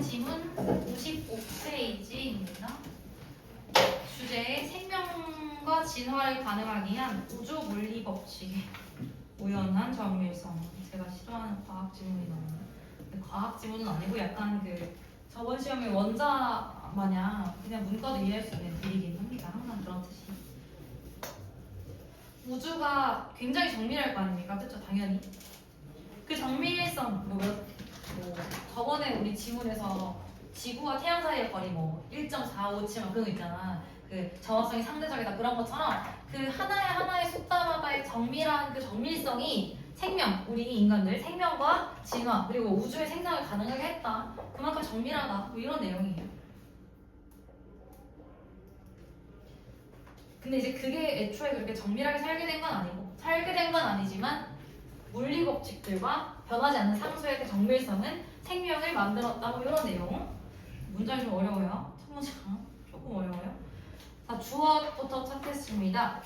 지문 55페이지입니다. 주제 생명과 진화를 가능하게 한 우주 물리 법칙의 우연한 정밀성. 제가 싫어하는 과학 지문이 나오네요. 과학 지문은 아니고 약간 그 저번 시험에 원자 마냥 그냥 문과도 이해할 수 있는 글이긴 합니다. 항상 그렇듯이 우주가 굉장히 정밀할 거 아닙니까? 그렇죠? 당연히 그 정밀성 뭐 저번에 우리 지문에서 지구와 태양 사이의 거리 뭐 1.457 그런 거 있잖아. 그 정확성이 상대적이다 그런 것처럼 그 하나의 속담마다의 정밀한 그 정밀성이 생명, 우리 인간들 생명과 진화 그리고 우주의 생성을 가능하게 했다. 그만큼 정밀하다. 뭐 이런 내용이에요. 근데 이제 그게 애초에 그렇게 정밀하게 살게 된 건 아니고 살게 된 건 아니지만 물리 법칙들과 변하지 않는 상수의 그 정밀성은 생명을 만들었다. 뭐 이런 내용. 문장이 좀 어려워요. 첫 문장 조금 어려워요. 자, 주어부터 찾겠습니다.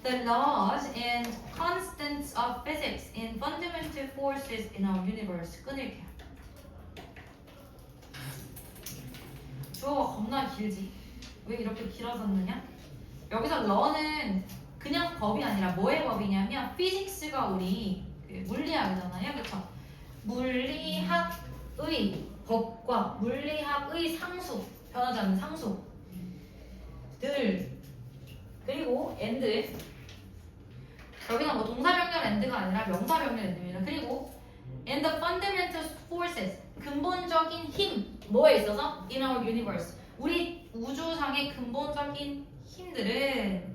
The laws and constants of physics in fundamental forces in our universe. 끊을게요. 주어가 겁나 길지. 왜 이렇게 길어졌느냐? 여기서 law는 그냥 법이 아니라 뭐의 법이냐면 physics가 우리 물리학이잖아요. 그렇죠? 물리학의 법과 물리학의 상수, 변하지 않는 상수들 그리고 and 여기는 뭐 동사병렬 and가 아니라 명사병렬 and입니다. 그리고 and the fundamental forces 근본적인 힘 뭐에 있어서 in our universe 우리 우주상의 근본적인 힘들은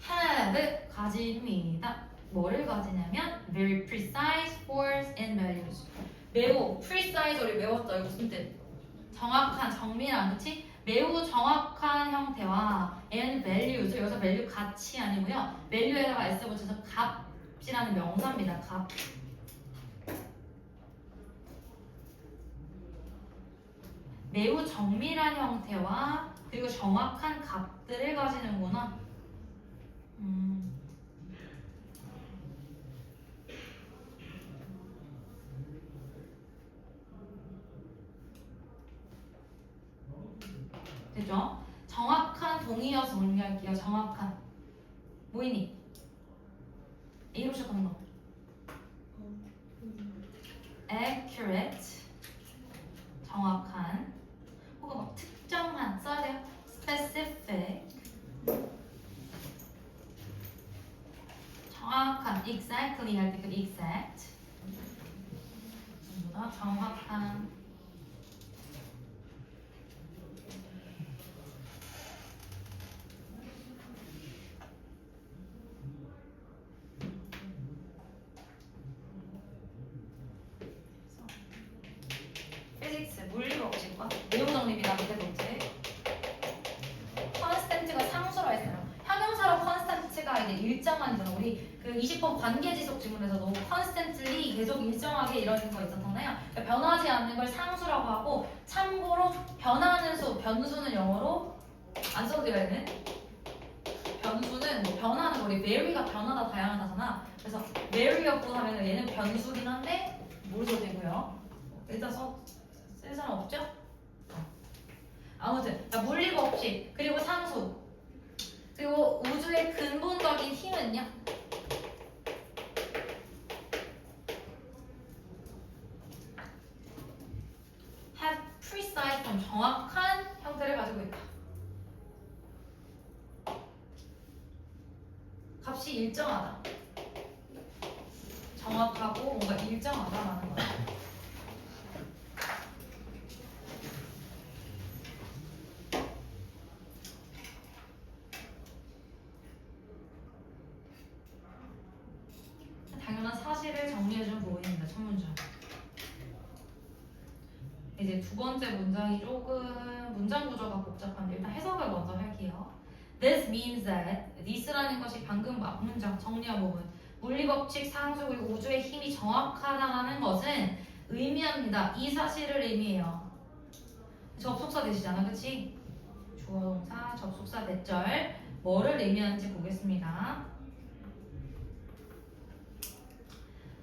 have 가집니다. 뭐를 가지냐면 very precise force and values 매우 precise 우리 외웠죠. 이거 무슨 뜻? 정확한, 정밀한, 그치? 매우 정확한 형태와 and values 여기서 value 가치 아니고요. value에다가 s 붙여서 값이라는 명사입니다. 값. 매우 정밀한 형태와 그리고 정확한 값들을 가지는구나. 됐죠? 정확한 동의어서 정리할게요. 정확한 뭐이니? A로 시작하는 거 accurate 정확한 혹은 막 특정한 써야 돼요. specific 정확한 exactly 할 때 그 exact 전부 다 정확한 피직스 물리 법칙과 내용 정립이나 밑에 문제 컨스턴트가 상수로 했어요. 형용사로 컨스턴트가 이제 일정한이잖아. 우리 그 20번 관계지속 지문에서도 컨스턴트리 계속 일정하게 이런 거 있었잖아요. 그러니까 변하지 않는 걸 상수라고 하고 참고로 변하는 수, 변수는 영어로 안 써도 돼요. 얘는 변수는 뭐 변하는 거 우리 vary가 변하다 다양하다잖아. 그래서 variable 하면 얘는 변수긴 한데 모르셔도 되고요. 일단 쓸 사람 없죠? 아무튼 물리 법칙 그리고 상수 그리고 우주의 근본적인 힘은요? have precise 좀 정확한 형태를 가지고 있다. 값이 일정하다. 정확하고 뭔가 일정하다라는 거예요. 당연한 사실을 정리해준 부분입니다. 첫 문장. 이제 두 번째 문장이 조금 문장 구조가 복잡한데 일단 해석을 먼저 할게요. This means that this라는 것이 방금 앞 문장 정리한 부분 물리 법칙 상수 그리고 우주의 힘이 정확하다는 것은 의미합니다. 이 사실을 의미해요. 접속사 되시잖아, 그치? 주어 동사 접속사 대절 뭐를 의미하는지 보겠습니다.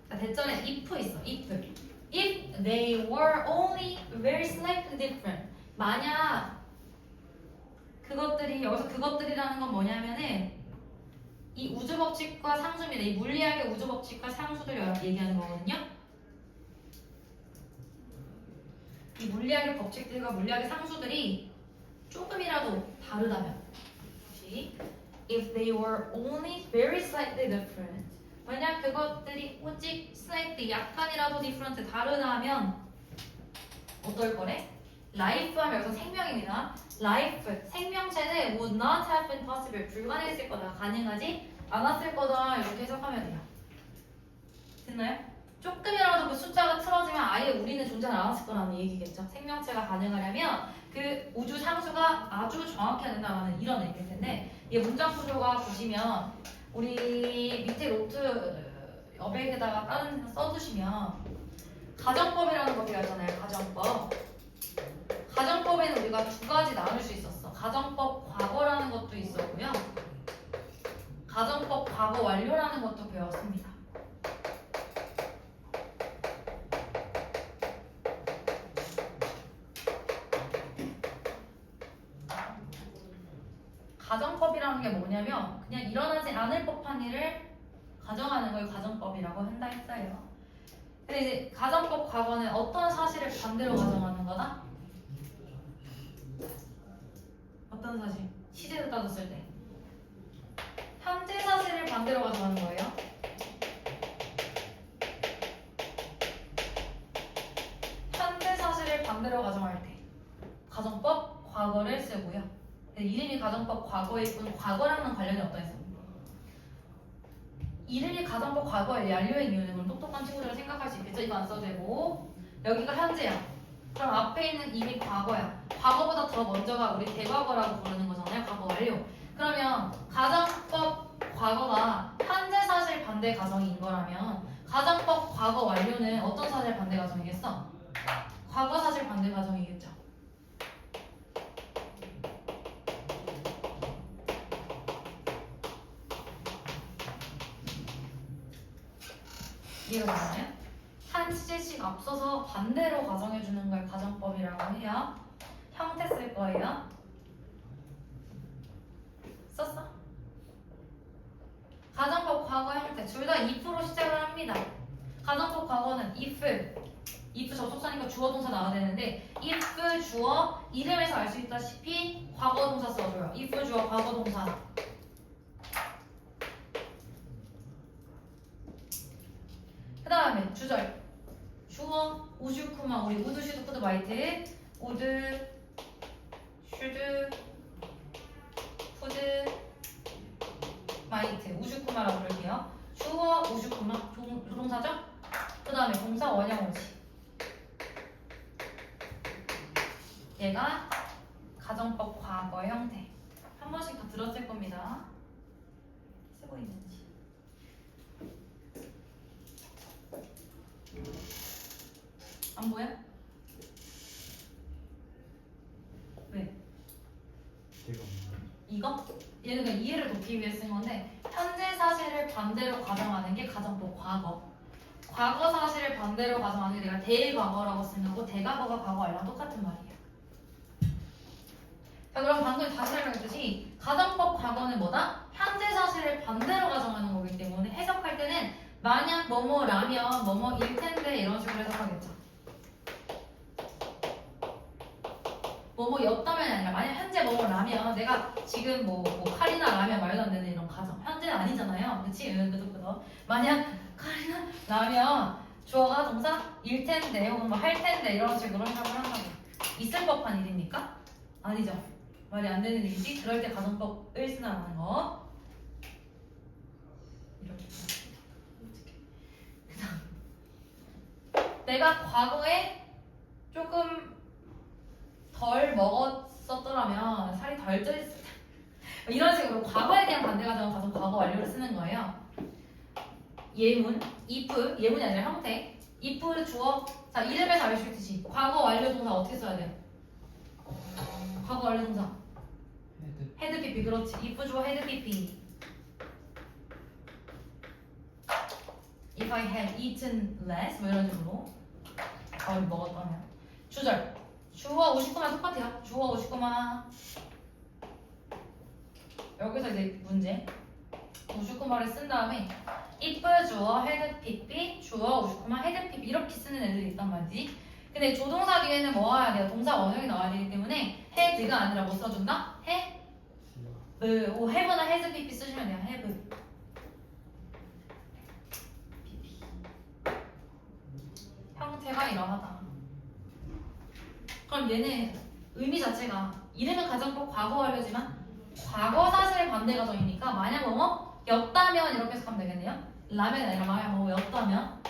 자, 대절에 if 있어. if If they were only very slightly different. 만약 그것들이 여기서 그것들이라는 건 뭐냐면은 이 우주 법칙과 상수입니다. 이 물리학의 우주 법칙과 상수들 얘기하는 거거든요. 이 물리학의 법칙들과 물리학의 상수들이 조금이라도 다르다면, if they were only very slightly different. 만약 그것들이 오직 slightly 약간이라도 different 다르다면 어떨 거래? life 하면 여기서 생명입니다. life 생명체는 would not have been possible 불가능했을 거다. 가능하지 않았을 거다. 이렇게 해석하면 돼요. 됐나요? 조금이라도 그 숫자가 틀어지면 아예 우리는 존재하지 않았을 거라는 얘기겠죠. 생명체가 가능하려면 그 우주 상수가 아주 정확해야 된다는 이런 얘기일 텐데 이 문장 구조가 보시면 우리 밑에 노트 여백에다가 다른 데 써두시면 가정법이라는 거 배웠잖아요. 가정법. 가정법에는 우리가 두 가지 나눌 수 있었어. 가정법 과거라는 것도 있었고요. 가정법 과거 완료라는 것도 배웠습니다. 가정법이라는 게 뭐냐면 그냥 일어나지 않을 법한 일을 가정하는 걸 가정법이라고 한다 했어요. 근데 이제 가정법 과거는 어떤 사실을 반대로 가정하는 거다? 어떤 사실? 시제로 따졌을 때 현재 사실을 반대로 가정하는 거예요. 현재 사실을 반대로 가정할 때 가정법 과거를 쓰고요. 이름이 가정법 과거일 뿐 과거랑은 관련이 없다 했어. 이름이 가정법 과거에 완료인 이유는 물론 똑똑한 친구들을 생각할 수 있겠죠. 이거 안 써도 되고 여기가 현재야. 그럼 앞에 있는 이미 과거야. 과거보다 더 먼저가 우리 대과거라고 부르는 거잖아요. 과거 완료. 그러면 가정법 과거가 현재 사실 반대 가정인 거라면 가정법 과거 완료는 어떤 사실 반대 가정이겠어? 과거 사실 반대 가정이겠죠. 이해가 되나요? 한 시제씩 앞서서 반대로 가정해주는 걸 가정법이라고 해요. 형태 쓸 거예요. 썼어? 가정법 과거 형태 둘 다 if로 시작을 합니다. 가정법 과거는 if 접속사니까 주어 동사 나와야 되는데 if 주어 이름에서 알 수 있다시피 과거 동사 써줘요. if 주어 과거 동사. 그 다음에 주절 주어 우슈쿠마 우리 우드 슈드 푸드 마이트 우드 슈드 푸드 마이트 우슈쿠마라고 부를게요. 주어 우슈쿠마 조동사죠? 그 다음에 동사 원형오지 얘가 가정법 과거 형태 한 번씩 다 들었을 겁니다. 쓰고 있는지 안 보여? 왜? 이거? 얘는 그냥 이해를 돕기 위해 쓴 건데 현재 사실을 반대로 가정하는 게 가정법 과거. 과거 사실을 반대로 가정하는 게 내가 대과거라고 쓴 거고 대과거가 과거 완료랑 똑같은 말이에요. 자 그럼 방금 다시 설명했듯이 가정법 과거는 뭐다? 현재 사실을 반대로 가정하는 거기 때문에 해석할 때는 만약 뭐뭐라면 뭐뭐일 텐데 이런 식으로 해석하겠죠. 뭐뭐였다면이 아니라 만약 현재 뭐뭐라면 내가 지금 뭐 칼이나 라면 말도 안 되는 이런 가정 현재는 아니잖아요. 그치? 그죠? 만약 칼이나 라면 주어가 동사 일 텐데 혹은 뭐 할 텐데 이런 식으로 해석을 한다고 있을 법한 일입니까? 아니죠. 말이 안 되는 일이지. 그럴 때 가정법을 쓰나라는 거 이렇게 그다음 내가 과거에 조금 덜 먹었었더라면 살이 덜 쪄있을 이런 식으로 과거에 대한 반대 가정은 가정 과거 완료를 쓰는 거예요. 예문, if, 예문이 아니라 형태 if 주어 자 이름에서 알 수 있듯이 과거 완료 동사 어떻게 써야 돼요? 과거 완료 동사 헤드 PP 그렇지 if 주어 헤드 PP if I had eaten less 뭐 이런 식으로 먹었다면 주절 주어 59만 똑같아요. 주어 59만 여기서 이제 문제 59마를 쓴 다음에 if 주어 헤드 PP 주어 59만 헤드 PP 이렇게 쓰는 애들이 있단 말이지. 근데 조동사 뒤에는 뭐 와야 돼요? 동사 원형이 나와야 되기 때문에 헤드가 아니라 뭐 써준다? 해브나 헤드 PP 쓰시면 돼요. 해브 형태가 이러하다. 그럼 얘는 의미 자체가 이름은 가정법 과거 완료지만 과거 사실의 반대 가정이니까 만약 뭐뭐 였다면 이렇게 해석하면 되겠네요. 라면이 아니라 만약 뭐 였다면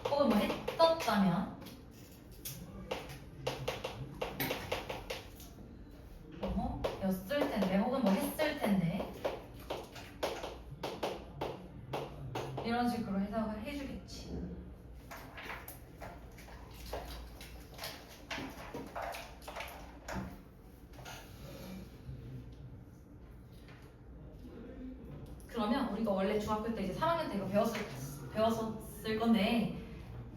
혹은 뭐 했었다면 뭐 였을 텐데 혹은 뭐 했을 텐데 이런 식으로 해석을 해주겠지. 그러면 우리가 원래 중학교 때 이제 3학년 때 이거 배웠을 건데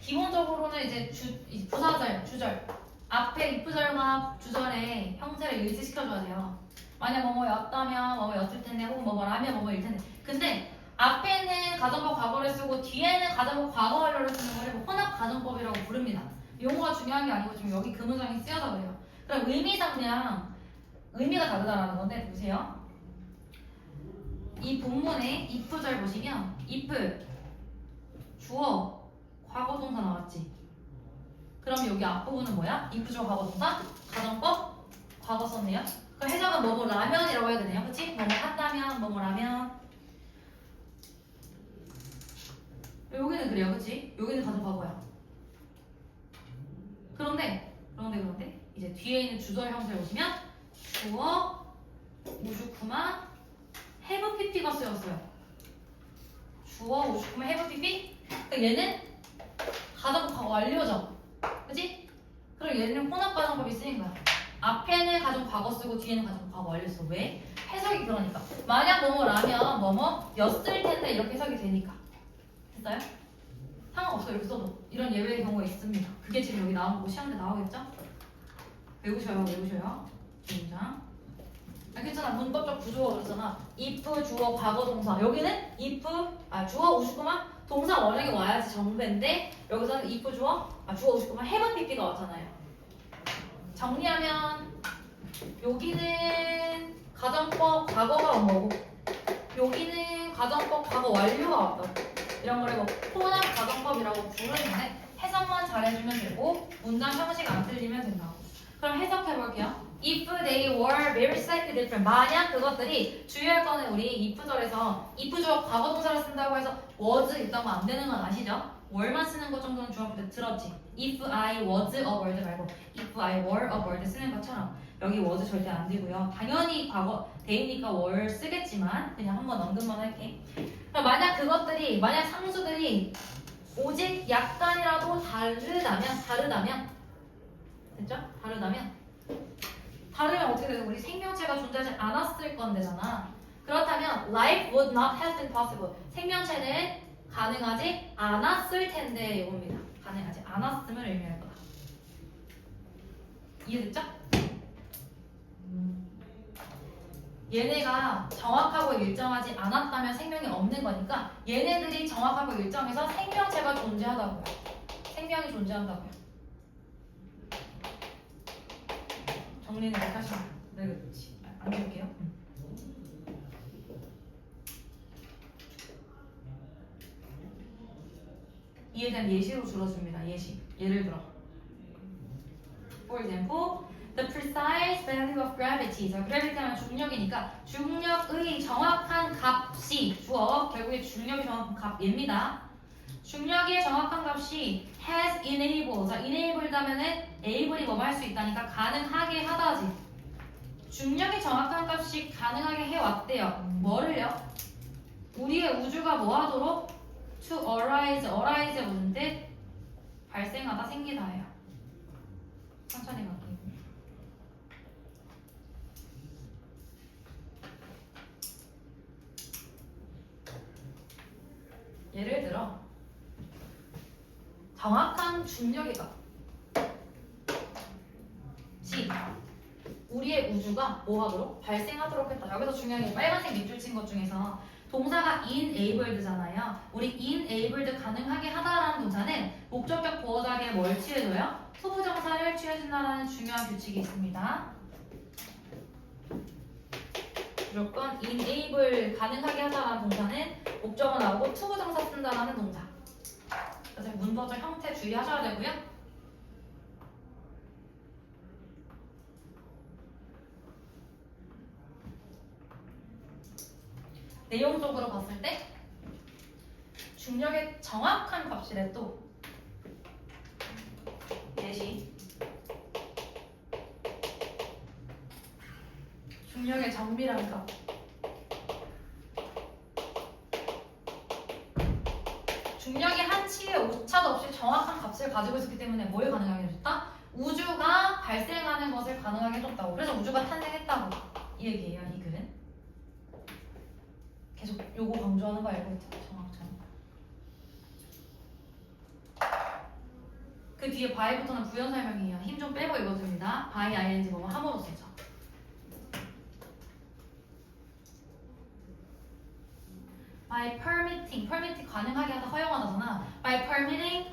기본적으로는 이제 부사절, 주절 앞에 이프절과 주절의 형태를 일치시켜줘야 돼요. 만약 뭐뭐였다면 뭐뭐였을 텐데 혹은 뭐뭐라면 뭐뭐일 텐데. 근데 앞에는 가정법 과거를 쓰고 뒤에는 가정법 과거 완료를 쓰는 걸 혼합 가정법이라고 부릅니다. 용어가 중요한 게 아니고 지금 여기 그 문장이 쓰여서 그래요. 그럼 의미상 그냥 의미가 다르다라는 건데 보세요. 이 본문에 if절 보시면 if 주어 과거 동사 나왔지. 그럼 여기 앞부분은 뭐야? if 주어 과거 동사 가정법 과거 썼네요. 그럼 해석은 뭐뭐 라면이라고 해야 되네요. 그치? 뭐뭐 한다면 뭐뭐 라면. 여기는 그래요. 그치? 여기는 가정 과거야. 그런데 이제 뒤에 있는 주절 형태를 보시면 주어 우주쿠마 have pp가 쓰였어요. 주어 우주쿠마 have pp. 그러니까 얘는 가정법 과거 완료죠. 그치? 그럼 얘는 혼합 가정법이 쓰인 거야. 앞에는 가정 과거 쓰고 뒤에는 가정 과거 완료 써. 왜? 해석이 그러니까. 만약 뭐뭐라면 뭐뭐였을 텐데 이렇게 해석이 되니까. 됐어요? 상관없어 이렇게 써도. 이런 예외의 경우가 있습니다. 그게 지금 여기 나온 거 시험에 나오겠죠? 외우셔요. 문장. 괜찮아. 문법적 구조가 그러잖아. if 주어 과거 동사. 여기는 if 주어 59만 동사 원형이 와야지 정배인데 여기서는 if 주어 주어 59만 have pp가 왔잖아요. 정리하면 여기는 가정법 과거가 온 거고 여기는 가정법 과거 완료가 왔다고. 이런 거를 뭐 혼합 가정법이라고 부르는데 해석만 잘해주면 되고 문장 형식 안 틀리면 된다고. 그럼 해석해볼게요. If they were very slightly different. 만약 그것들이 주의할 거는 우리 if절에서 if 주어 과거 동사를 쓴다고 해서 was 있다고 안 되는 건 아시죠? were만 쓰는 것 정도는 중학교 때 들었지. If I was a bird 말고 if I were a bird 쓰는 것처럼 여기 was 절대 안 되고요. 당연히 과거 대이니까 were 쓰겠지만 그냥 한번 언급만 할게. 그럼 만약 상수들이 오직 약간이라도 다르다면 됐죠? 다르면 어떻게 돼요? 우리 생명체가 존재하지 않았을 건데잖아. 그렇다면 life would not have been possible. 생명체는 가능하지 않았을 텐데 이겁니다. 가능하지 않았음을 의미할 거다. 이해됐죠? 얘네가 정확하고 일정하지 않았다면 생명이 없는 거니까 얘네들이 정확하고 일정해서 생명체가 존재하다고요. 생명이 존재한다고요. 정리는 이렇게 하시면 돼요. 네, 그렇지. 안 줄게요. 이에 대한 예시로 들어줍니다. 예를 들어. For example, the precise value of gravity. 자, gravity 하면 중력이니까 중력의 정확한 값이 주어. 결국에 중력의 정확한 값 얘입니다. 중력의 정확한 값이 has enabled. 자, enabled 하면은 able이 뭐 할 수 있다니까 가능하게 하다지. 중력의 정확한 값이 가능하게 해왔대요. 뭐를요? 우리의 우주가 뭐 하도록? To arise. arise의 무슨 뜻? 발생하다, 생기다예요. 천천히 갈게요. 예를 들어 정확한 중력의 값. 시 우리의 우주가 뭐 하도록? 발생하도록 했다. 여기서 중요한 게 빨간색 밑줄 친 것 중에서 동사가 enabled잖아요. 우리 enabled 가능하게 하다라는 동사는 목적격 보어 자리에 뭘 취해줘요? 투부정사를 취해준다라는 중요한 규칙이 있습니다. 무조건 enable 가능하게 하다라는 동사는 목적어 나오고 투부정사 쓴다라는 동사. 그래서 문법적 형태 주의하셔야 되고요. 내용적으로 봤을 때 중력의 정확한 값이래 또 예시 중력의 정밀한 값 중력이 한 치에 오차도 없이 정확한 값을 가지고 있었기 때문에 뭘 가능하게 해줬다? 우주가 발생하는 것을 가능하게 해줬다고. 그래서 우주가 탄생했다고 이 얘기예요. 이 글은 계속 요거 강조하는 거 알고 있죠? 정확점. 그 뒤에 by부터는 부연 설명이에요. 힘 좀 빼고 읽어줍니다. by ing 뭐뭐 함으로 쓰죠. by permitting, permit 가능하게 하다 허용하다잖아. by permitting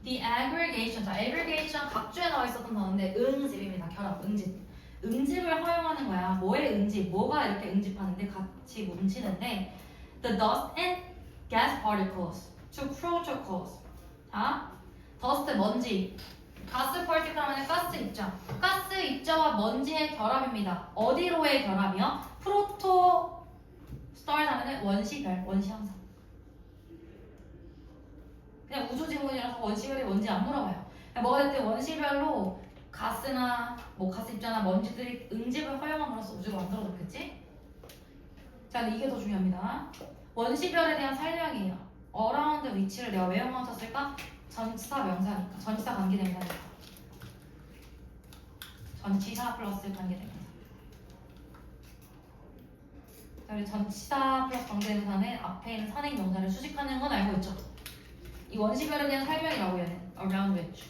the aggregation, 자 aggregation 각주에 나와 있었던 단어인데 응집입니다. 결합, 응집. 응집을 허용하는 거야. 뭐의 응집? 뭐가 이렇게 응집하는데 같이 뭉치는데 the dust and gas particles to protocols. 자, dust 먼지, 가스 파티클 하면 가스 입자. 가스 입자와 먼지의 결합입니다. 어디로의 결합이요? 프로토 스타일 하면은 원시별, 원시항성. 그냥 우주 지문이라서 원시별이 뭔지 안 물어봐요. 그냥 뭐가 됐든 원시별로 가스나 뭐 가스 입자나 먼지들이 응집을 허용함으로써 우주가 만들어졌겠지? 자, 근데 이게 더 중요합니다. 원시별에 대한 설명이에요. 어라운드 위치를 내가 왜 영어 썼을까? 전치사 명사니까. 전치사 관계대명사니까. 전치사 플러스 관계대명사. 자, 우리 전치사 플러스 관계대명사는 앞에 있는 선행 명사를 수식하는 건 알고 있죠? 이 원시별에 대한 설명이라고 얘는 around which.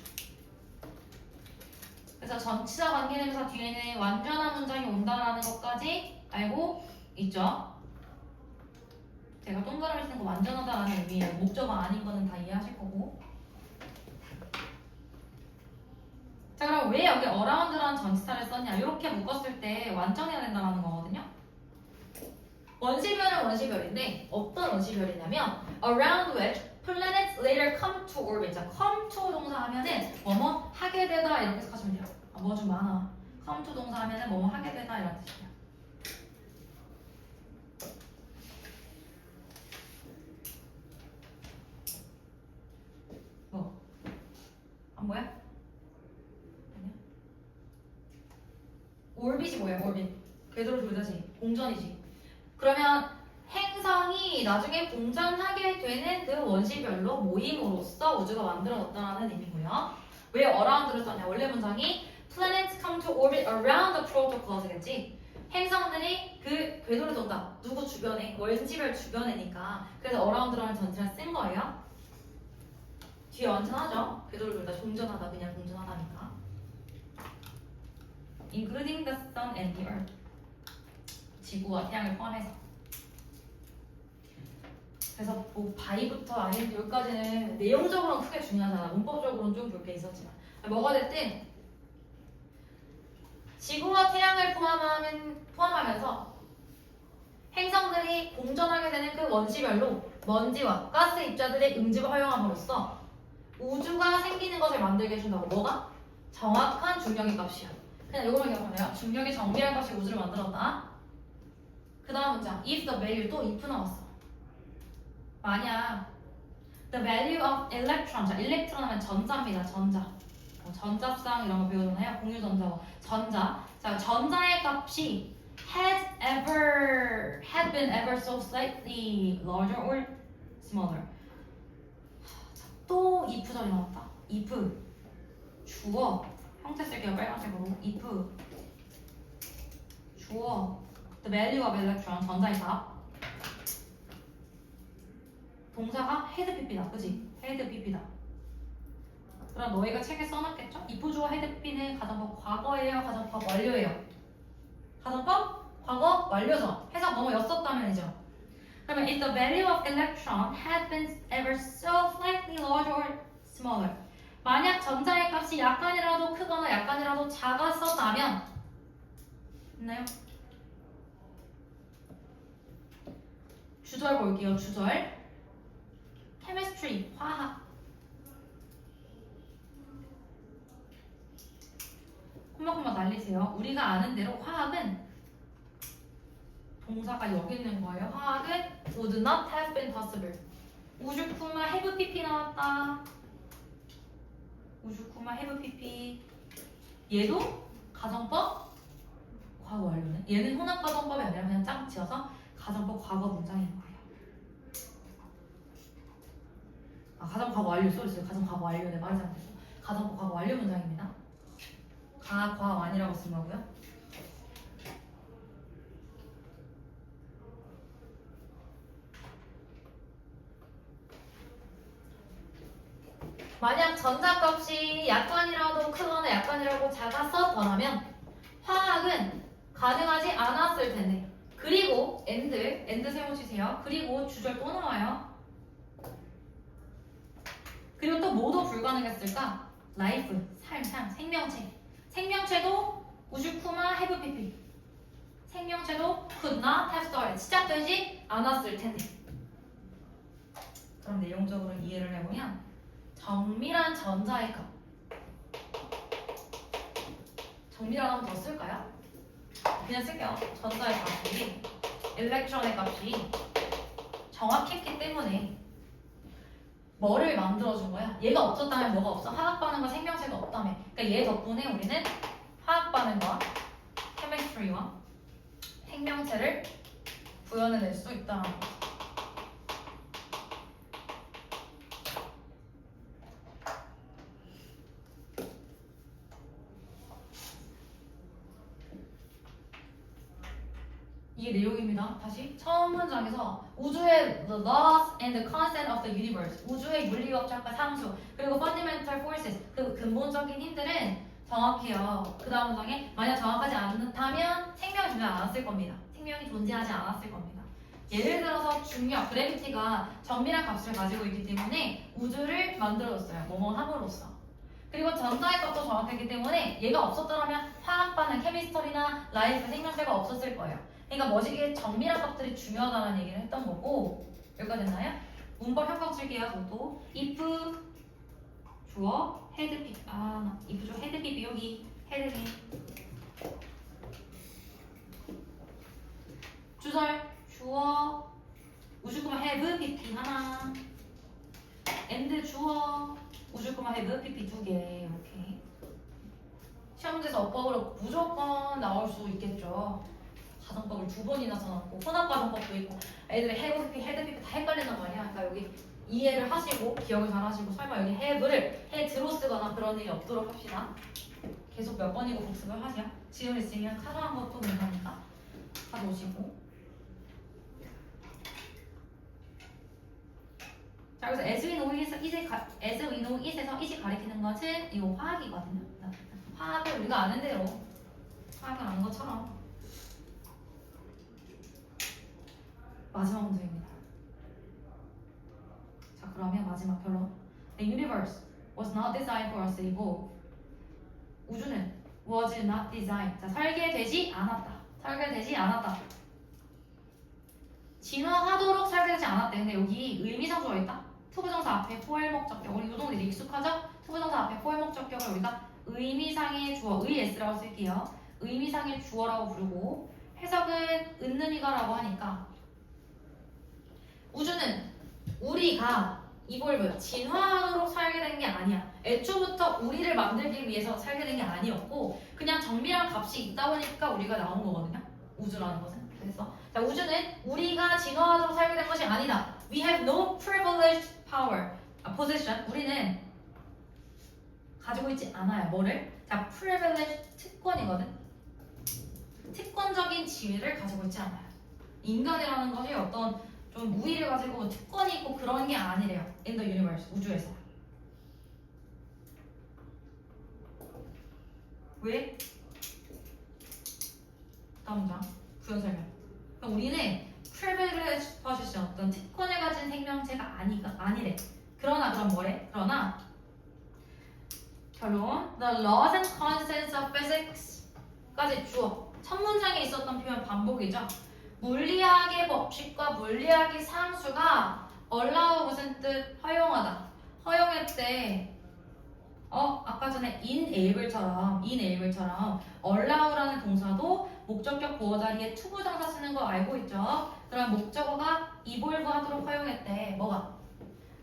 그래서 전치사 관계대명사 뒤에는 완전한 문장이 온다라는 것까지 알고 있죠? 제가 동그라미 쓰는 거 완전하다라는 의미예요. 목적어 아닌 거는 다 이해하실 거고. 자, 그럼 왜 여기 around라는 전치사를 썼냐? 이렇게 묶었을 때 완전해야 된다는 거거든요. 원시별은 원시별인데 어떤 원시별이냐면 around which planets later come to orbit. 자, come to 동사 하면은 뭐뭐 하게 되다 이렇게 생각하시면 돼요. 아, 뭐 좀 많아. come to 동사 하면은 뭐뭐 하게 되다 이런 뜻이에요. 뭐? 안 보여? 아니야? 오rbit이 뭐야? 오rbit. 궤도를 돌다지. 공전이지. 그러면 행성이 나중에 공전하게 되는 그 원시별로 모임으로써 우주가 만들어졌다는 의미고요. 왜 around를 썼냐? 원래 문장이 planets come to orbit around the protocols겠지? 행성들이 그 궤도를 돈다. 누구 주변에? 원시별 주변에니까. 그래서 around라는 전치를 쓴 거예요. 뒤에 완전하죠? 궤도를 돌다. 공전하다. 그냥 공전하다니까. including the sun and the earth. 지구와 태양을 포함해서. 그래서 뭐 바이부터 아닌 여기까지는 내용적으로는 크게 중요하잖아. 문법적으로는 좀 볼 게 있었지만 뭐가 됐든 지구와 태양을 포함하면서 행성들이 공전하게 되는 그 원시별로 먼지와 가스 입자들의 응집을 허용함으로써 우주가 생기는 것을 만들게 해준다고. 뭐가? 정확한 중력의 값이야. 그냥 이거만 기억하네요. 중력의 정밀한 값이 우주를 만들었다. 그 다음 문장 if the value 또 if 나왔어. 만약 the value of electron, 자 electron 하면 전자입니다. 전자. 전자쌍 이런 거 배우잖아요. 공유전자, 전자. 자 전자의 값이 had been ever so slightly larger or smaller. 자, 또 if 절이 나왔다. if 주어 형태 쓸게요. 빨간색으로 if 주어 the value of electron 전자의 값. 동사가 had pp다. 그치? had pp다. 그럼 너희가 책에 써놨겠죠? if 주어 had be는 가정법 과거예요? 가정법 완료예요? 가정법 과거 완료죠. 해석 뭐뭐였었다면이죠. 그러면 if the value of electron had been ever so slightly larger or smaller. 만약 전자의 값이 약간이라도 크거나 약간이라도 작았었다면 있나요? 주절 볼게요. 주절. chemistry 화학. 콤마콤마 날리세요. 우리가 아는 대로 화학은 동사가 여기 있는 거예요. 화학은 would not have been possible. 우주쿠마 have pp 나왔다. 우주쿠마 have pp. 얘도 가정법 과거 완료네. 얘는 혼합 가정법이 아니라 그냥 짱 지어서 가정법 과거 문장인 거예요. 아 가정 과거 완료 쏘리 가정 과거 완료 내 말이 잘못했어. 가정법 과거 완료 문장입니다. 가과완이라고 쓴 거고요. 만약 전자값이 약간이라도 크거나 약간이라도 작았었더라면 화학은 가능하지 않았을 텐데. 그리고 엔드 세워주세요. 그리고 주절 또 나와요. 그리고 또 뭐도 불가능했을까? 라이프, 삶, 생명체. 생명체도 우주쿠마 have pp. 생명체도 could not have started. 시작되지 않았을 텐데. 그럼 내용적으로 이해를 해보면 정밀한 전자의 값. 정밀한 하면 더 쓸까요? 그냥 쓸게요. 전자의 값이 일렉트론의 값이 정확했기 때문에 뭐를 만들어준 거야? 얘가 없었다면 뭐가 없어? 화학 반응과 생명체가 없다며. 그러니까 얘 덕분에 우리는 화학 반응과 케미스트리와 생명체를 구현해낼 수 있다는 거죠. 이게 내용입니다. 다시 처음 문장에서 우주의 the laws and the constant of the universe, 우주의 물리법칙과 상수, 그리고 fundamental forces, 그 근본적인 힘들은 정확해요. 그 다음 문장에 만약 정확하지 않다면 생명이 존재 않았을 겁니다. 생명이 존재하지 않았을 겁니다. 예를 들어서 중력, 그래비티가 정밀한 값을 가지고 있기 때문에 우주를 만들어줬어요. 뭐뭐 함으로써. 그리고 전자의 값도 정확했기 때문에 얘가 없었더라면 화학 반응, 케미스터리나 라이프, 생명체가 없었을 거예요. 그러니까 뭐지게 정밀한 값들이 중요하다는 얘기를 했던 거고. 여기까지 됐나요? 문법 형광 쓸게요. 저도 if 주어 헤드 피 if 주어 헤드 피 여기 헤드 피 주절 주어 우주코마 have pp 하나 and 주어 우주코마 have pp 두 개. 이렇게 시험 문제에서 어법으로 무조건 나올 수 있겠죠. 가정법을 두 번이나 써놨고 혼합 가정법도 있고 애들이 have pp, head pp 다 헷갈린단 말이야. 그러니까 여기 이해를 하시고 기억을 잘 하시고 설마 여기 have를 head로 쓰거나 그런 일이 없도록 합시다. 계속 몇 번이고 복습을 하세요. 지금 있으면 사소한 것도 괜찮으니까 가져오시고. 자, 그래서 as we know it에서 it이 가리키는 것은 이거 화학이거든요. 화학을 우리가 아는 대로 화학을 아는 것처럼 마지막 문제입니다. 자, 그러면 마지막 결론. The universe was not designed for us to evolve. 우주는 was not designed. 자, 설계되지 않았다. 설계되지 않았다. 진화하도록 설계되지 않았대. 근데 여기 의미상 주어 있다. 투부정사 앞에 for 목적격. 우리 유동들이 익숙하죠? 투부정사 앞에 for 목적격을 우리가 의미상의 주어, 의S라고 쓸게요. 의미상의 주어라고 부르고 해석은 은는이가라고 하니까 우주는 우리가 이볼브 진화하도록 설계된 게 아니야. 애초부터 우리를 만들기 위해서 설계된 게 아니었고 그냥 정밀한 값이 있다 보니까 우리가 나온 거거든요. 우주라는 것은. 그래서 자, 우주는 우리가 진화하도록 설계된 것이 아니다. We have no privileged power, position. 우리는 가지고 있지 않아요. 뭐를? 자, privileged 특권이거든. 특권적인 지위를 가지고 있지 않아요. 인간이라는 것이 어떤 좀 우위를 가지고 특권이 있고 그런 게 아니래요. In the universe, 우주에서. 왜? 다음 장 부연 설명. 그럼 우리는 privileged position 어떤 특권을 가진 생명체가 아니래. 그럼 뭐래? 그러나 결론 The laws and constants of physics까지 주어. 첫 문장에 있었던 표현 반복이죠. 물리학의 법칙과 물리학의 상수가 allow 무슨 뜻? 허용하다. 허용했대. 아까 전에 enable처럼 allow라는 동사도 목적격 보어 자리에 투부정사 쓰는 거 알고 있죠? 그럼 목적어가 evolve 하도록 허용했대. 뭐가?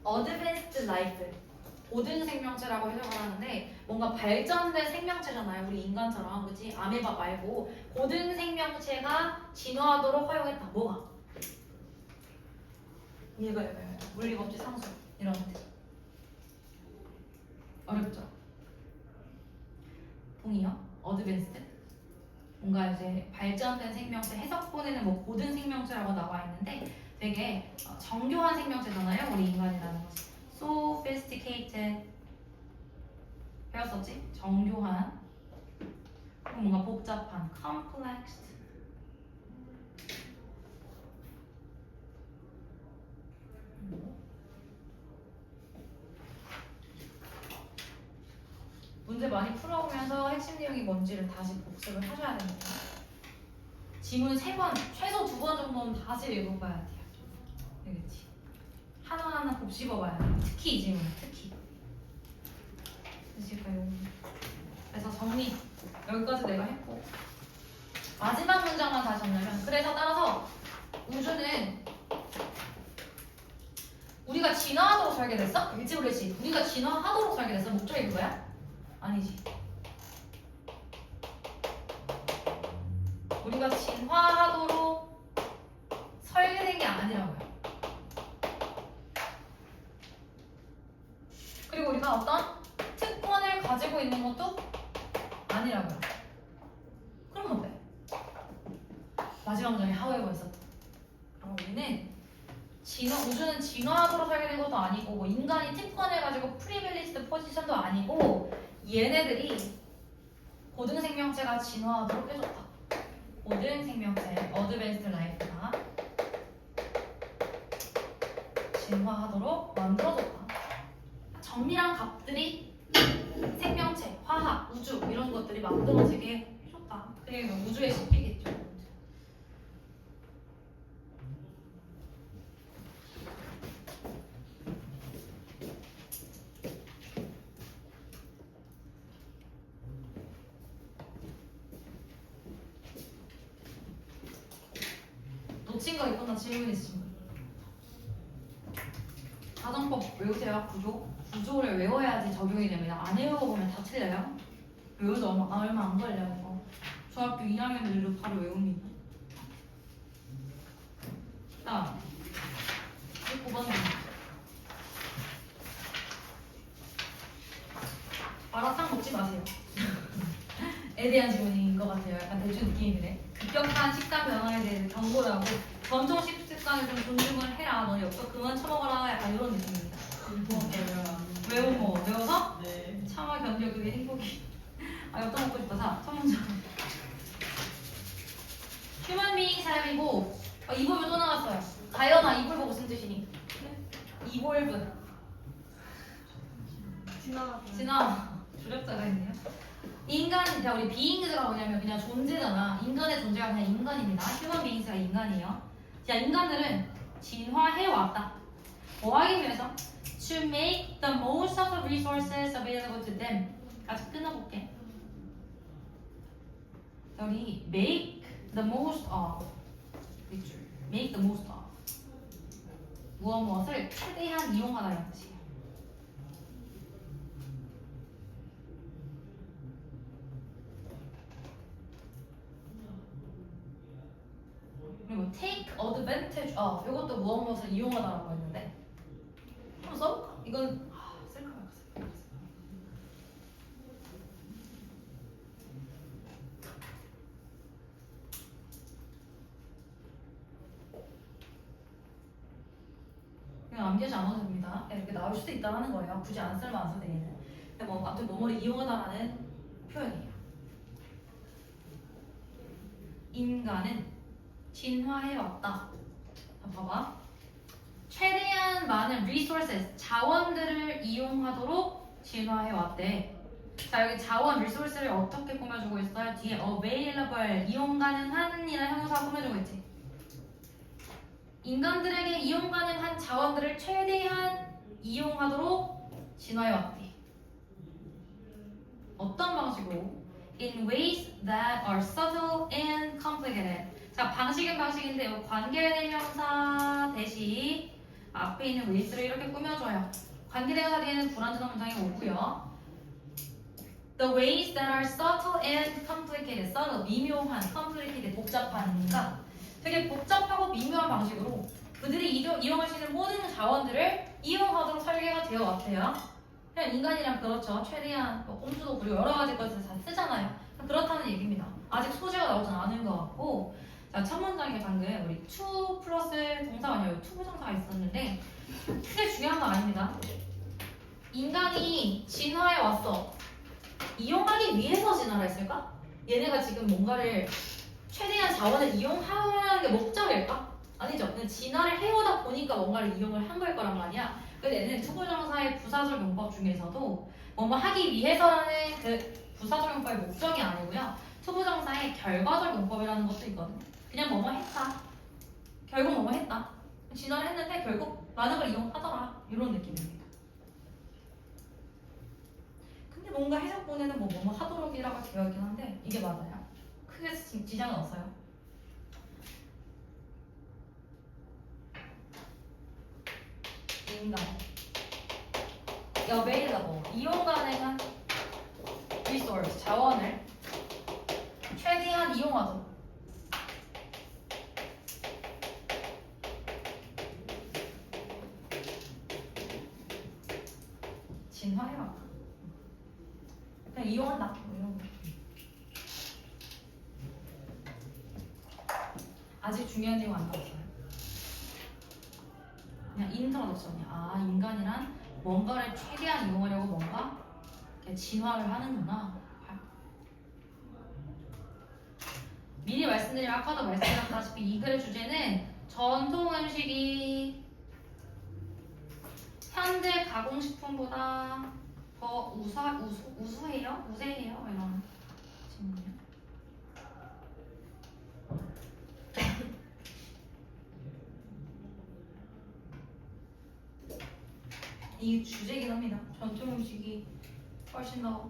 advanced life. 고등 생명체라고 해석을 하는데 뭔가 발전된 생명체잖아요. 우리 인간처럼. 그치? 아메바 말고 고등 생명체가 진화하도록 허용했다. 뭐가? 이거 물리법칙 상수 이런 뜻. 어렵죠? 동의요? 어드밴스드? 뭔가 이제 발전된 생명체, 해석본에는 뭐 고든 생명체라고 나와 있는데 되게 정교한 생명체잖아요. 우리 인간이라는 것이. sophisticated 배웠었지? 정교한. 그럼 뭔가 복잡한 complex. 문제 많이 풀어보면서 핵심 내용이 뭔지를 다시 복습을 하셔야 됩니다. 지문 3번, 최소 2번 정도는 다시 읽어봐야 돼요. 알겠지? 하나하나 곱씹어봐야 돼요. 특히 이 지문, 특히. 되실까요? 그래서 정리, 여기까지 내가 했고 마지막 문장만 다시 정리하면 그래서 따라서 우주는 우리가 진화하도록 설계됐어? 일찍 그랬지? 우리가 진화하도록 설계됐어? 목적이 그거야? 아니지. 우리가 진화하도록 설계된 게 아니라고요. 그리고 우리가 어떤 특권을 가지고 있는 것도 아니라고요. 그럼 어때? 마지막 문장에 하웨이가 있었다. 그럼 우리는 우주는 진화하도록 설계된 것도 아니고 뭐 인간이 특권을 가지고 프리빌리지드 포지션도 아니고 얘네들이 고등 생명체가 진화하도록 해줬다. 고등 생명체, 어드밴스드 라이프가 진화하도록 만들어줬다. 정밀한 값들이 생명체, 화학, 우주 이런 것들이 만들어지게 해줬다. 그게 우주의 숲이겠죠. 놓친 거 있거나 질문 있으신 분. 가정법 외우세요. 구조를 외워야지 적용이 됩니다. 안 외워보면 다 틀려요. 외우도 얼마 안 걸려요. 이거. 중학교 2학년들도 바로 외웁니다. 다음 9번 마라탕 먹지 마세요. 에 대한 질문인 것 같아요. 약간 대충 느낌이 그래. 급격한 식단 변화에 대해 경고를 하고 전통 식습관을 좀 존중을 해라. 너 엽떡 그만 처먹어라. 약간 이런 느낌입니다. 외워서 네. 참아 견뎌 그게 행복이. 엽떡 먹고 싶다. 자, 첫 문장. 휴먼 비잉 사용이고 이볼브 또 나왔어요. 가연아 이볼브 무슨 뜻이니? 이볼브. 지나 조력자가 있네요. 자 우리 비잉즈가 뭐냐면 그냥 존재잖아. 인간의 존재가 그냥 인간입니다. 휴먼 비잉스가 인간이에요. 자 인간들은 진화해 왔다. 뭐 하기 위해서? To make the most of the resources available to them. 아직 끊어볼게. 여기 make the most of make the most of 무엇을 최대한 이용하다 이런 뜻이에요. 그리고 take advantage of 이것도 무엇을 이용하다라고 했는데 한번 써볼까? 이건 쓸까 말까. 그냥 암기하지 않아도 됩니다. 이렇게 나올 수도 있다는 거예요. 굳이 안 쓰면 안 써도 되겠네. 근데 뭐 아무튼 뭐뭐를 이용하다라는 표현이에요. 인간은 진화해왔다. 자, 봐봐. 최대한 많은 resources, 자원들을 이용하도록 진화해왔대. 자, 여기 자원, resource를 어떻게 꾸며주고 있어요? 뒤에 available, 이용 가능한 이라는 형용사가 꾸며주고 있지. 인간들에게 이용 가능한 자원들을 최대한 이용하도록 진화해왔대. 어떤 방식으로? In ways that are subtle and complicated. 자, 방식은 방식인데 요 관계대명사 대신 앞에 있는 ways를 이렇게 꾸며줘요. 관계대명사 뒤에는 불완전한 문장이 오고요. The ways that are subtle and complicated. subtle, 미묘한, complicated, 복잡하니까 되게 복잡하고 미묘한 방식으로 그들이 이용할 수 있는 모든 자원들을 이용하도록 설계가 되어 왔대요. 그냥 인간이랑 그렇죠. 최대한 뭐 꼼수도 부리고 여러 가지 것을 다 쓰잖아요. 그렇다는 얘기입니다. 아직 소재가 나오진 않은 것 같고, 자, 첫 문장에 방금 우리 to 플러스 동사가 아니라 to 부정사가 있었는데 크게 중요한 건 아닙니다. 인간이 진화해 왔어. 이용하기 위해서 진화를 했을까? 얘네가 지금 뭔가를 최대한 자원을 이용하는 게 목적일까? 아니죠. 그냥 진화를 해오다 보니까 뭔가를 이용을 한 걸 거란 말이야. 근데 얘는 투부정사의 부사절 용법 중에서도 뭐뭐 하기 위해서라는 그 부사절 용법의 목적이 아니고요. 투부정사의 결과절 용법이라는 것도 있거든요. 그냥 뭐뭐 했다. 결국 뭐뭐 했다. 진화를 했는데 결국 많은 걸 이용하더라. 이런 느낌입니다. 근데 뭔가 해석본에는 뭐뭐 하도록이라고 되어 있긴 한데 이게 맞아요. 크게 지장은 없어요. 인간 available 이용 가능한 resource 자원을 최대한 이용하도록 진화해라. 그냥 이용한다. 뭐 이런 거. 아직 중요한 내용 안 나왔어요. 그냥 인트로덕션이야. 아, 인간이란 뭔가를 최대한 이용하려고 뭔가 이렇게 진화를 하는구나. 미리 말씀드리면 아까도 말씀드렸다시피 이 글의 주제는 전통 음식이 현재 가공식품보다 더 우수해요? 우세해요? 이런 질문이요. 이 주제긴 합니다. 전통 음식이 훨씬 더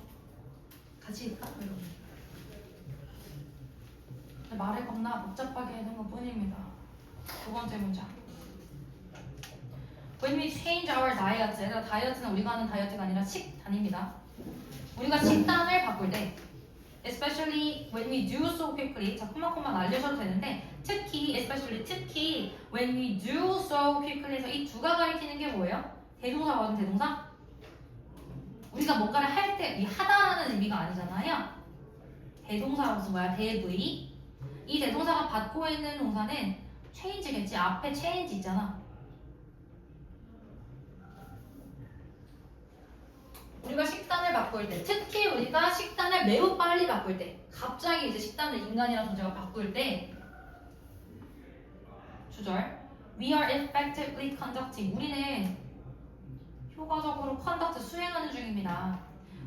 가치 있다? 이런. 말을 겁나 복잡하게 해놓은 것 뿐입니다. 두 번째 문장. When we change our diet, 다이어트는 우리가 하는 다이어트가 아니라 식단입니다. 우리가 식단을 바꿀 때, especially when we do so quickly, 자, 콤마콤마 알려줘도 되는데, 특히 when we do so quickly에서 이 두가 가리키는 게 뭐예요? 대동사거든, 대동사? 우리가 뭔가를 할 때, 이 하다라는 의미가 아니잖아요. 대동사라고 쓴 거야, 대v. 이 대동사가 받고 있는 동사는 change겠지. 앞에 change 있잖아. 우리가 식단을 바꿀 때, 특히 우리가 식단을 매우 빨리 바꿀 때, 갑자기 이제 식단을 인간이라는 존재가 바꿀 때, 주절, we are effectively conducting. 우리는 효과적으로 conduct 수행하는 중입니다.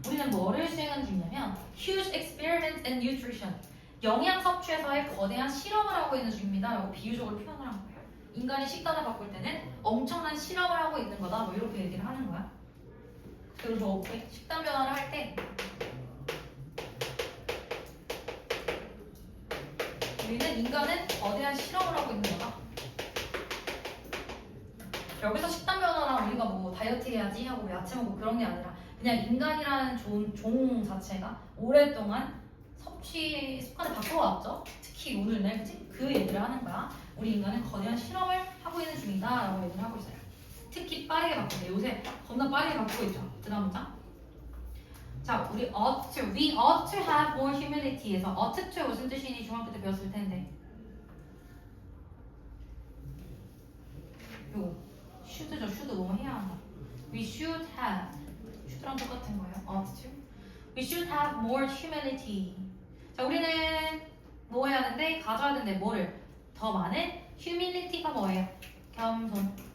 우리는 뭐를 수행하는 중이냐면 huge experiments in nutrition. 영양 섭취에서의 거대한 실험을 하고 있는 중입니다. 라고 비유적으로 표현을 한 거예요. 인간이 식단을 바꿀 때는 엄청난 실험을 하고 있는 거다. 뭐 이렇게 얘기를 하는 거야. 그리고 더 오케이. 식단 변화를 할 때 우리는 인간은 거대한 실험을 하고 있는 거다. 여기서 식단 변화랑 우리가 뭐 다이어트 해야지 하고 야채 먹고 그런 게 아니라 그냥 인간이라는 종 자체가 오랫동안 섭취 습관을 바꿔왔죠. 특히 오늘날 그치? 그 얘기를 하는 거야. 우리 인간은 거대한 실험을 하고 있는 중이다 라고 얘기를 하고 있어요. 특히 빠르게 바꾸네. 요새 겁나 빠르게 바꾸고 있죠. 그 다음 문장. 자, 우리 we ought to have more humility에서 ought to 무슨 뜻이니 중학교 때 배웠을 텐데. 요거 should죠. should 너무 해야 한다. We should have should랑 똑같은 거예요. ought to. We should have more humility. 자, 우리는 뭐 해야 되는데? 가져야 되는데 뭐를? 더 많은 humility가 뭐예요? 겸손.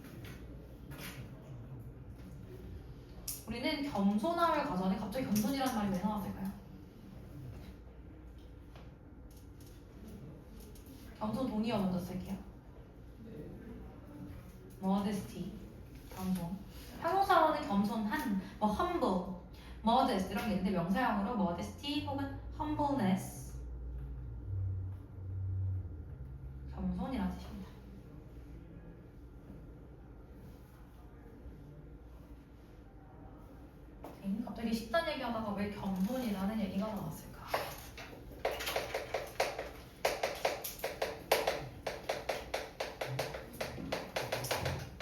우리는 겸손함을 가져야 돼. 갑자기 겸손이라는 말이 왜 나왔을까요? 겸손 동의어 먼저 쓸게요. modesty, 겸손. 형용사로는 겸손한, 뭐 humble, modest 이런 게 있는데 명사형으로 modesty 혹은 humbleness, 겸손이라는 뜻입니다. 갑자기 식단 얘기하다가 왜 겸손이라는 얘기가 나왔을까?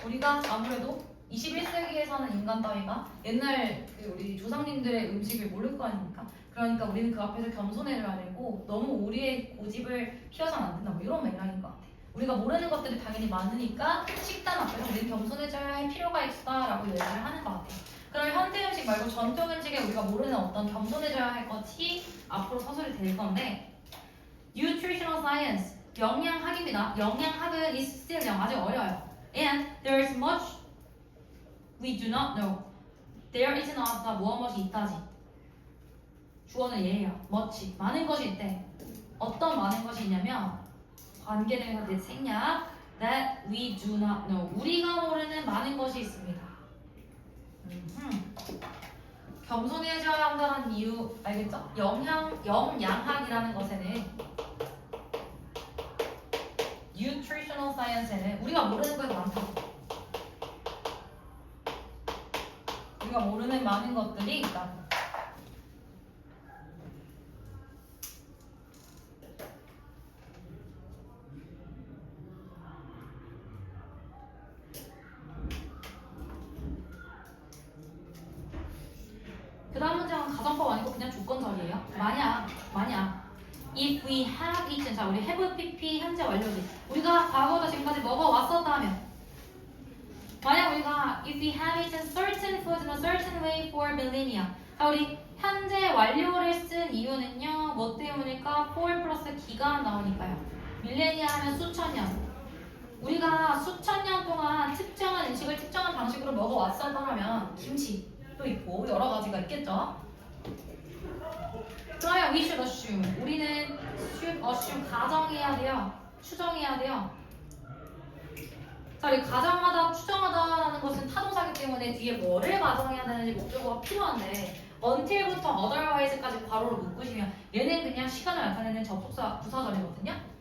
우리가 아무래도 21세기에 사는 인간 따위가 옛날 우리 조상님들의 음식을 모를 거 아닙니까? 그러니까 우리는 그 앞에서 겸손해져야 되고 너무 우리의 고집을 피워서는 안 된다 뭐 이런 맥락인 것 같아. 우리가 모르는 것들이 당연히 많으니까 식단 앞에서 우리는 겸손해져야 할 필요가 있다라고 얘기를 하는 것 같아. 그럼 현대 음식 말고 전통 음식에 우리가 모르는 어떤 겸손해져야 할 것이 앞으로 서술이 될 건데 Nutritional Science, 영양학입니다. 영양학은 is still young, 아직 어려요. And there is much we do not know. There is not가 무엇이 있다지. 주어는 예예요. much, 많은 것이 있대. 어떤 많은 것이 있냐면 관계대명사 대 생략 that we do not know. 우리가 모르는 많은 것이 있습니다. 겸손해져야 한다는 이유 알겠죠? 영양학이라는 것에는 Nutritional Science에는 우리가 모르는 것이 많다고. 우리가 모르는 많은 것들이 있다고. 그 다음 문제는 가정법 아니고 그냥 조건절이에요. 만약 if we have eaten, 자 우리 have pp 현재 완료지. 우리가 과거부터 지금까지 먹어왔었다면 만약 우리가 if we have eaten certain foods in a certain way for millennia, 자 우리 현재 완료를 쓴 이유는요 뭐 때문일까? for 플러스 기간 나오니까요. 밀레니아 하면 수천 년. 우리가 수천 년 동안 특정한 음식을 특정한 방식으로 먹어왔었다면 김치도 있고 여러 가지가 있겠죠. 그러면 we should assume, 우리는 should assume 가정해야 돼요. 추정해야 돼요. 자, 이 가정하다, 추정하다라는 것은 타동사기 때문에 뒤에 뭐를 가정해야 되는지 목적어가 필요한데 until부터 otherwise까지 괄호로 묶으시면 얘는 그냥 시간을 나타내는 접속사 부사절이거든요.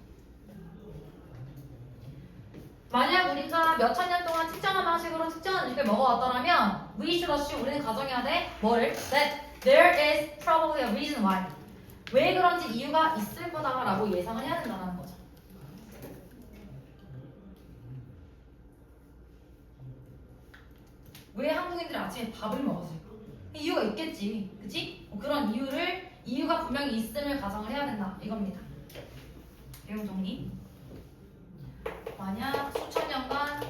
만약 우리가 몇천 년 동안 특정한 방식으로 특정한 음식을 먹어왔더라면 we should assume, 우리는 가정해야 돼 뭐를? that there is probably a reason why, 왜 그런지 이유가 있을 거다라고 예상을 해야 된다는 거죠. 왜 한국인들이 아침에 밥을 먹었을까? 이유가 있겠지, 그치? 그런 이유가 분명히 있음을 가정을 해야 된다 이겁니다. 내용 정리. 만약 수천 년간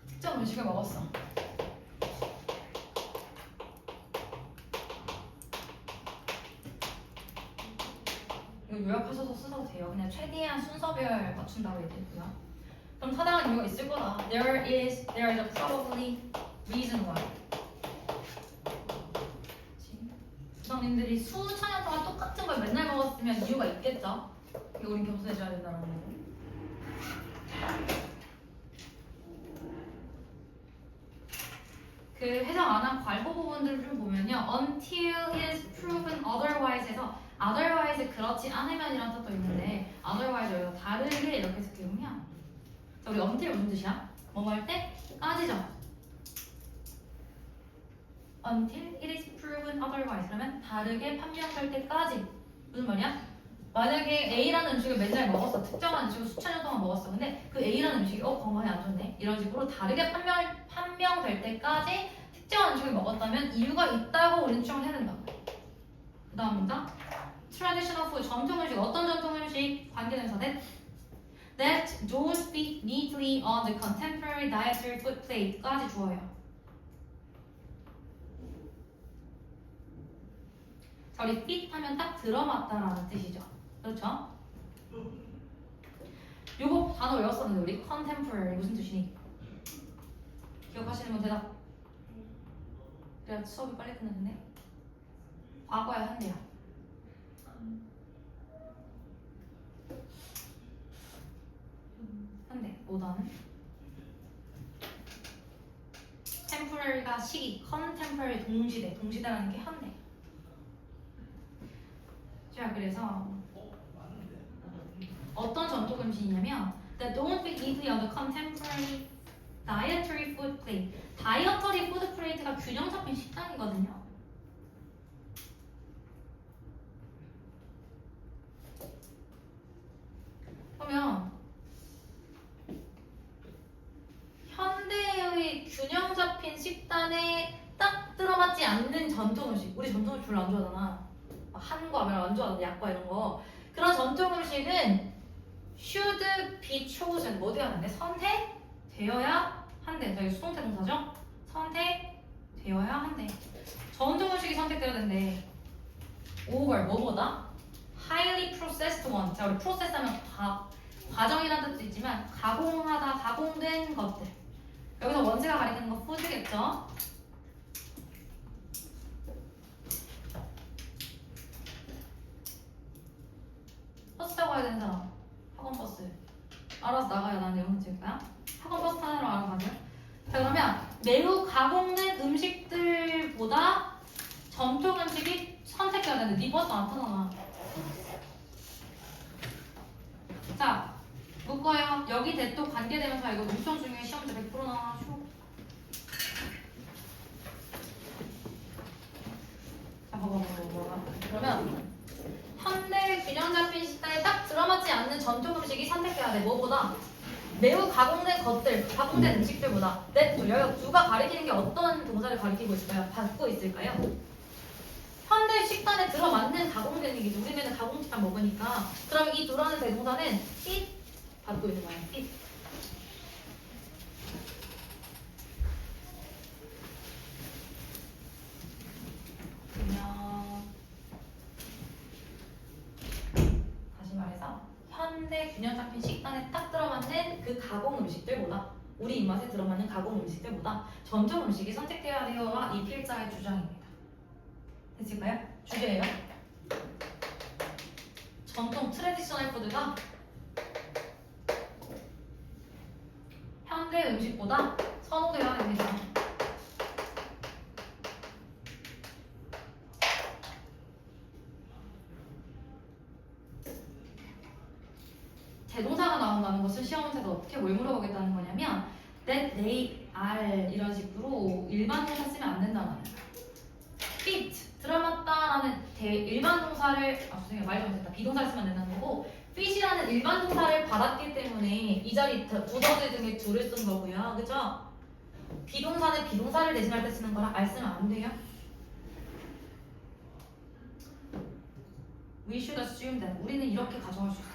특정 음식을 먹었어. 이거 요약하셔서 쓰셔도 돼요. 그냥 최대한 순서별 맞춘다고 얘기했고요. 그럼 타당한 이유가 있을 거다. There is a probably reason why. 부장님들이 수천 년 동안 똑같은 걸 맨날 먹었으면 이유가 있겠죠. 이게 우린 겸손해져야 된다는 거고. 그 해석 안 한 괄호 부분들을 좀 보면요. Until it is proven otherwise에서 otherwise 그렇지 않으면이라는 뜻도 있는데 otherwise 여기서 다르게 이렇게 쓰기군요. 자, 우리 until 무슨 뜻이야? 뭐 할 때? 까지죠. Until it is proven otherwise. 그러면 다르게 판명될 때까지. 무슨 말이야? 만약에 A라는 음식을 맨날 먹었어. 특정한 음식을 수천 년 동안 먹었어. 근데 그 A라는 음식이 건강에 안 좋네. 이런 식으로 다르게 판명될 때까지 특정한 음식을 먹었다면 이유가 있다고 우리는 추정을 해야 된다. 그 다음입니다. Traditional food, 전통 음식. 어떤 전통 음식? 관계대명사 that don't fit neatly on the contemporary dietary food plate까지 주어요. 자, 우리 fit 하면 딱 들어맞다라는 뜻이죠. 그렇죠? 요거 단어 외웠었는데 우리 contemporary 무슨 뜻이니? 기억하시는 분 대답. 그래야 수업이 빨리 끝났네. 과거에 한대요. 한대. 오다는 temporary가 시기, contemporary 동시대. 동시대라는 게 한대. 자, 그래서 어떤 전통 음식이냐면 that don't fit easily on the contemporary dietary food plate. 다이어터리 푸드 플레이트가 균형 잡힌 식단이거든요. 그러면 현대의 균형 잡힌 식단에 딱 들어맞지 않는 전통 음식. 우리 전통 음식 별로 안 좋아하잖아. 한과 별로 안 좋아하는 약과 이런 거. 그런 전통 음식은 should be chosen. 뭐 어디 하는데? 선택되어야 한대. 저희 수동태 동사죠? 선택되어야 한대. 전통 음식이 선택되어야 된대. over 뭐보다? highly processed one. 자, 우리 process 하면 과정이라는 뜻도 있지만 가공하다, 가공된 것들. 여기서 원제가 가리키는 거 food겠죠? 버스 타고 가야 되는 사람. 학원 버스. 알아서 나가요. 난 영상 찍을 거야. 학원 버스 타느라 알아서 가세요. 자, 그러면 매우 가공된 음식들보다 전통 음식이 선택해야 되는데 네 버스 안 타잖아. 자, 묶어요. 여기 대또 관계되면서 이거 엄청 중요해. 시험 문제 100% 나와. 자, 봐봐. 그러면 현대 균형 잡힌 식단에 딱 들어맞지 않는 전통 음식이 선택해야 돼. 뭐보다? 매우 가공된 것들, 가공된 음식들보다. 네, 여기 두가 가리키는 게 어떤 동사를 가리키고 있을까요? 받고 있을까요? 현대 식단에 들어맞는 가공된 얘기죠. 우리 맨날 가공 식단 먹으니까. 그럼 이 두라는 대동사는 fit 받고 있는 거예요. fit. 그러면 다시 말해서 현대 균형 잡힌 식단에 딱 들어맞는 그 가공 음식들보다 우리 입맛에 들어맞는 가공 음식들보다 전통 음식이 선택되어야 되어가 이 필자의 주장입니다. 됐을까요? 주제예요. 전통 트레디셔널 푸드가 현대 음식보다 선호되어야 됩니다. 대동사가 나온다는 것은 시험 문제에서 어떻게 뭘 물어보겠다는 거냐면 that they are 이런 식으로 일반 동사 쓰면 안 된다는 거예요. fit 들어맞다라는 일반 동사를 죄송해요 말 잘못했다. 비동사를 쓰면 안 된다는 거고 fit이라는 일반 동사를 받았기 때문에 이 자리 두더지 등의 둘을 쓴 거고요. 그죠? 비동사는 비동사를 대신할 때 쓰는 거라 알 쓰면 안 돼요. We should assume that 우리는 이렇게 가정할 수 있어요.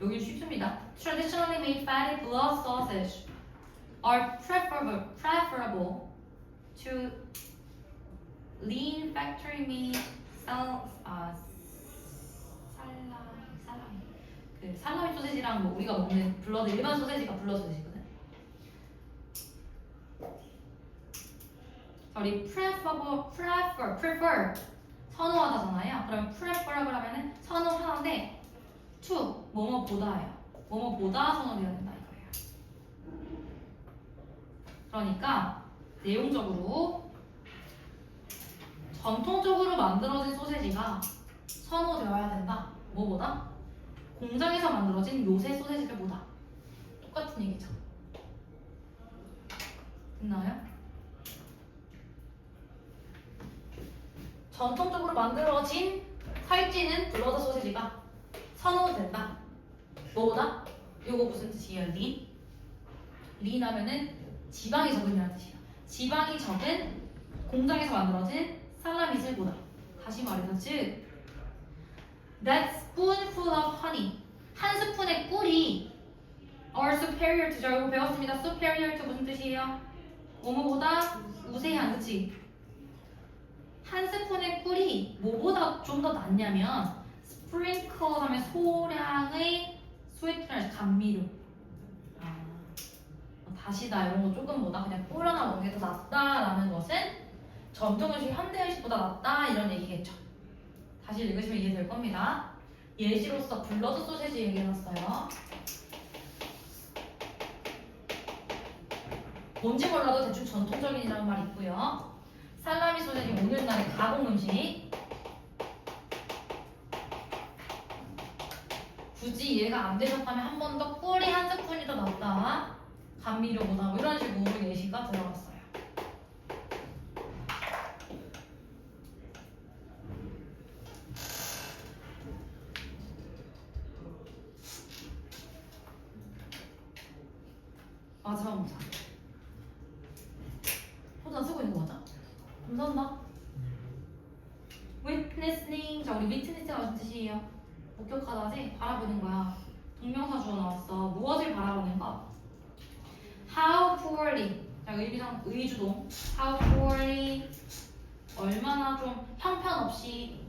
여기 쉽습니다. Traditionally made fatty blood sausage are preferable to lean factory made 살라미 소세지랑 뭐 우리가 먹는 블러드 일반 소세지가 블러드 소세지거든. 우리 prefer 선호하다잖아요. 그럼 preferable 하면은 선호하는데 to 뭐뭐보다예요. 뭐뭐보다 선호되어야 된다 이거예요. 그러니까 내용적으로 전통적으로 만들어진 소세지가 선호되어야 된다. 뭐보다? 공장에서 만들어진 요새 소세지들보다. 똑같은 얘기죠. 됐나요? 전통적으로 만들어진 살찌는 블러드 소세지가 선호된다. 뭐보다? 요거 무슨 뜻이에요? 린? 린 하면은 지방이 적은이라는 뜻이에요. 지방이 적은 공장에서 만들어진 살라미질보다. 다시 말해서 즉 that spoonful of honey 한 스푼의 꿀이 are superior to 저 이거 배웠습니다. superior to 무슨 뜻이에요? 뭐뭐보다 우세한 그치? 한 스푼의 꿀이 뭐보다 좀 더 낫냐면 스프링클 하면 소량의 스위트너스 감미료. 다시다 이런 거 조금 보다 그냥 꿀 하나 먹는 게 더 낫다라는 것은 전통 음식 현대 음식보다 낫다 이런 얘기겠죠. 다시 읽으시면 이해될 겁니다. 예시로서 블러드 소세지 얘기해놨어요. 뭔지 몰라도 대충 전통적인이라는 말 있고요. 살라미 소세지 오늘날의 가공 음식. 굳이 이해가 안 되셨다면 한 번 더 꿀이 한 스푼이 더 낫다. 감미료보다 뭐 이런 식으로 예시가 들어갔어요. 마지막 문장. 포장 쓰고 있는 거죠? 감사합니다. witnessing. 자, 우리 witness가 무슨 뜻이에요? 목격하다지? 바라보는 거야. 동명사 주어 나왔어. 무엇을 바라보는가? How poorly. 자, 의주동. How poorly. 얼마나 좀 형편없이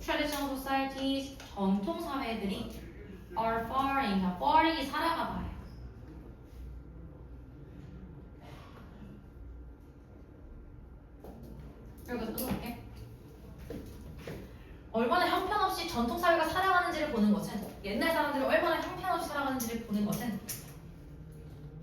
traditional societies, 전통 사회들이 are faring. 자, faring이 살아가다. 여기서 끊어볼게. 얼마나 형편없이 전통 사회가 살아가는지를 보는 것은, 옛날 사람들이 얼마나 형편없이 살아가는지를 보는 것은,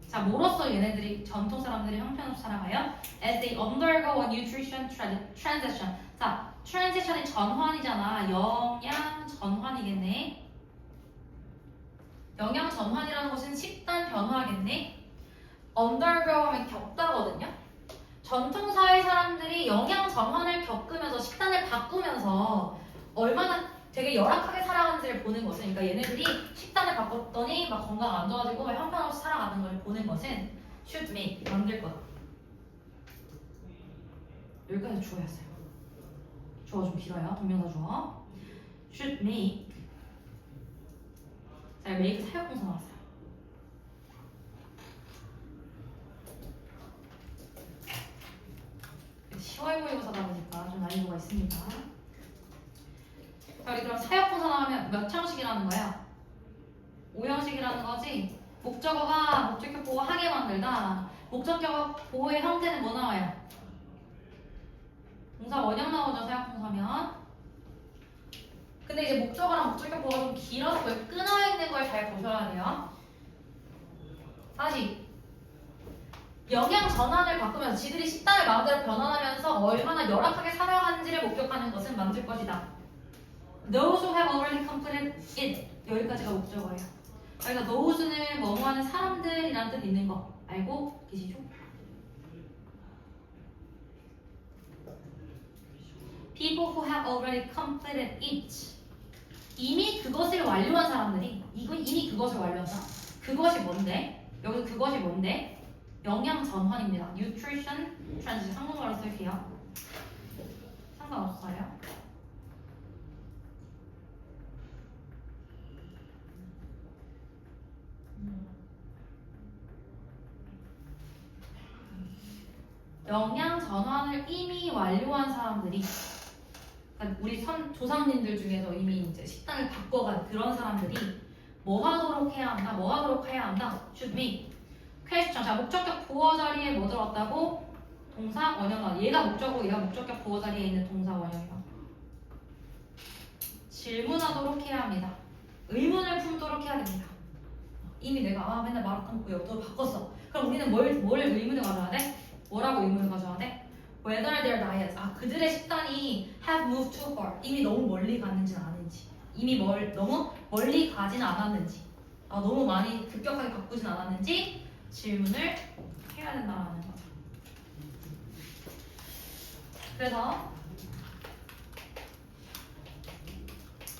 자, 뭐로써 얘네들이 전통 사람들이 형편없이 살아가요? As they undergo a nutrition transition. 자, transition이 전환이잖아. 영양 전환이겠네. 영양 전환이라는 것은 식단 변화겠네. undergo 하면 겪다거든요. 전통 사회 사람들이 영양 전환을 겪으면서 식단을 바꾸면서 얼마나 되게 열악하게 살아가는지를 보는 것은, 그러니까 얘네들이 식단을 바꿨더니 막 건강 안 좋아지고 형편없이 살아가는 걸 보는 것은 should make, 만들 거다. 여기까지 주어였어요. 주어 좀 길어요. 동명사 주어. should make. 자, make 사역동사 나왔어요. 시와이 모의고사다 보니까 좀 난이도가 있습니다. 자, 우리 그럼 사역동사 나오면 몇 형식이라는 거야? 5형식이라는 거지. 목적어가 목적격 보호 하게 만들다. 목적격 보호의 형태는 뭐 나와요? 동사 원형 나오죠, 사역동사면. 근데 이제 목적어랑 목적격 보호가 좀 길어서 끊어있는 걸 잘 보셔야 돼요. 다시. 영양 전환을 바꾸면서 지들이 식단을 마음대로 변환하면서 얼마나 열악하게 살아가는지를 목격하는 것은 만들 것이다. Those who have already completed it. 여기까지가 목적어예요. 그러니까 those는 뭐뭐 하는 사람들이라는 뜻 있는 거 알고 계시죠? People who have already completed it. 이미 그것을 완료한 사람들이 이미 그것을 완료한다. 그것이 뭔데? 여기 그것이 뭔데? 영양 전환입니다. Nutrition transition. 한국말로 쓸게요. 상관없어요. 영양 전환을 이미 완료한 사람들이, 그러니까 우리 조상님들 중에서 이미 이제 식단을 바꿔간 그런 사람들이 뭐 하도록 해야 한다? 뭐 하도록 해야 한다? should be. 퀘스천. 자, 목적격 보어 자리에 뭐 들어왔다고? 동사 원형. 얘가 목적어고 얘가 목적격 보어 자리에 있는 동사 원형이야. 질문하도록 해야 합니다. 의문을 품도록 해야 됩니다. 이미 내가 맨날 마라탕 먹고 여기서 바꿨어. 그럼 우리는 뭘 의문을 가져야 돼? 뭐라고 의문을 가져야 돼? Whether their diets. 그들의 식단이 have moved too far. 이미 너무 멀리 갔는지는 아닌지. 이미 너무 멀리 가진 않았는지. 너무 많이 급격하게 바꾸진 않았는지 질문을 해야 된다는 거죠. 그래서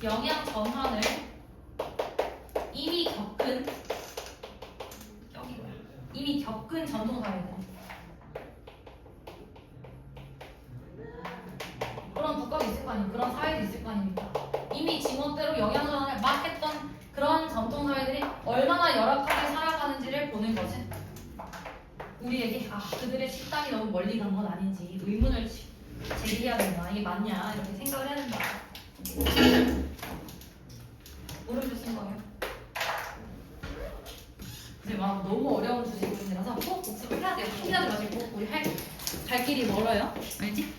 영양 전환을 이미 겪은 전통사회들, 그런 국가도 있을 거 아니에요. 그런 사회도 있을 거 아닙니까? 이미 지멋대로 영양 전환을 막 했던 그런 전통사회들이 얼마나 열악하게 살아가는지를 보는 것은 우리에게 그들의 식단이 너무 멀리 간 건 아닌지 의문을 제기해야 된다. 이게 맞냐 이렇게 생각을 해야 된다. 모르겠어 쓴 거예요. 근데 막 너무 어려운 주제들이라서 꼭 복습을 해야 돼요. 포기하지 마시고 우리 갈 길이 멀어요. 알지?